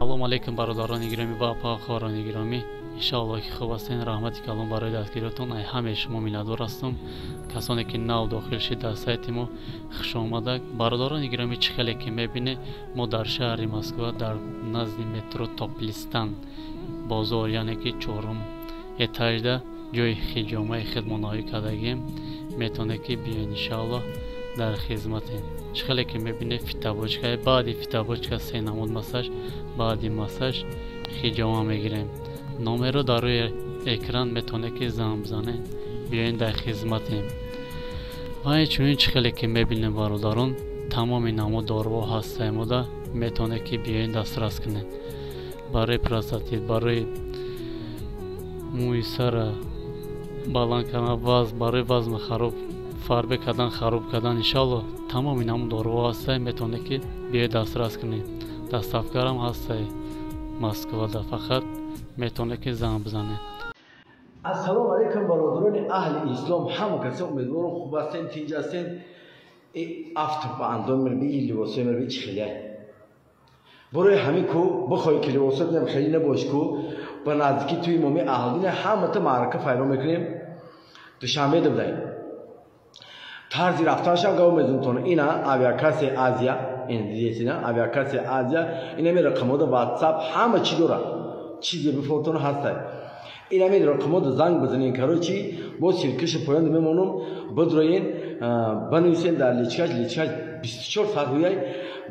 салом алейкум бародарони гиромӣ ва апоахорони гиромӣ, иншоалло ки хуб ҳастен. раҳмати калон барои дастгиротон ай ҳамаи шумо миннатдор ҳастам. касоне ки нав дохил шид дар сайти мо хушомадак. бародарони гиромӣ, чӣ хеле ки мебинед, мо дар шаҳри Москва дар назди метро Топлистан бозор, яъне ки 4 этажда ҷои хиҷомаи хидматноӣ кардагем. метавонед ки биёед, иншоалло дар хизматем. чӣ хеле ки мебинед, фитобочка, баъди фитобочка 3 намуд массаж, баъди массаж хиҷома мегирем. номерро дар рӯи экран метавонед ки занг бизанед, биёед дар хизматем. ва инчунин чӣ хеле ки мебинед бародарон, тамоми намуд доруҳо ҳастаи мода метавонед ки биёед дастрас кунед. барои простатит, барои мӯи сара баланд кардан, барои вазн хароб, фарбе кардан, хароб кардан, иншоалло тамоми намуд доруҳо ҳастаи метавонед ки биёед дастрас кунед. доставкарам ҳастаи Москвада, фақат метавонед ки занг бизанед. ассалому алейкум бародарони аҳли ислом, ҳама каса умедворам хуб ҳастен, тинҷ ҳастен. автор ба андом мебии либосои мебии чӣ хеле барои ҳамин ку бихоҳӣ ки либосо бидам хеле набош ку ба наздики туи имоми аҳлдина ҳамата маърака файро мекунем. душанбе дабдаем тарзи рафтанашам гав мезунтон ина авиакасия азия, ин дидесина авиакасия азия, инами рақамода ватсап ҳама чӣ дора, чизе бифотон ҳастай. инами рақамода занг бизанен, короче бо силкиша поёнда мемонам, бидроен банависен дар личкаш 24 саат ҳуяй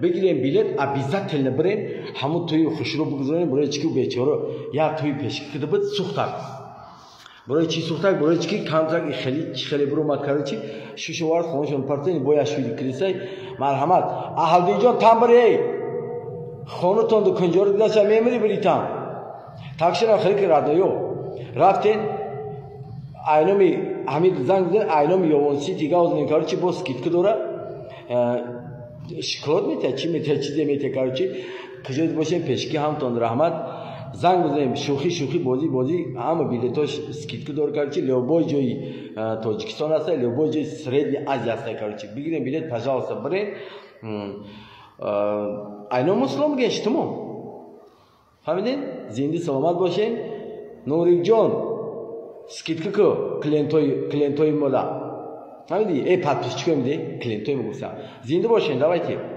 бигирем билет, обязательно бирен, ҳамун туи хушро бигузорен, барои чӣ ки бечора як туи пешки кида буд сухтак. барои чӣ сухтак? барои чӣ ки камтак чӣ хеле буромад, короче шушовар хонашон партени бо яшвиди крисай марҳамат. аҳалдиҷон тамбарей хонатон ду кунҷора дидаша мемири биритам такшира хеле ки радоё рафтен айноми ҳамид занг бизан, айноми ёвонси тига озанен, короче бо скидка дора, шоколад метия, чӣ метия, чизе метия, короче куҷои бошем пешки ҳамтон раҳмат. занг бизанем, шӯхӣ бозӣ ҳама билетош скидка дора, короче лёбой ҷои Тоҷикистон аста, лёбой ҷои Средняя Азия аста, короче бигирем билет, пожалуйста бирен. айном муслом ген шумо фаҳмиден. зинди саломат бошен. нурикҷон скидка ку клиентои мода фаҳмиди, подписчикои миде клиентои мо гуфтам. зинда бошен, давайте.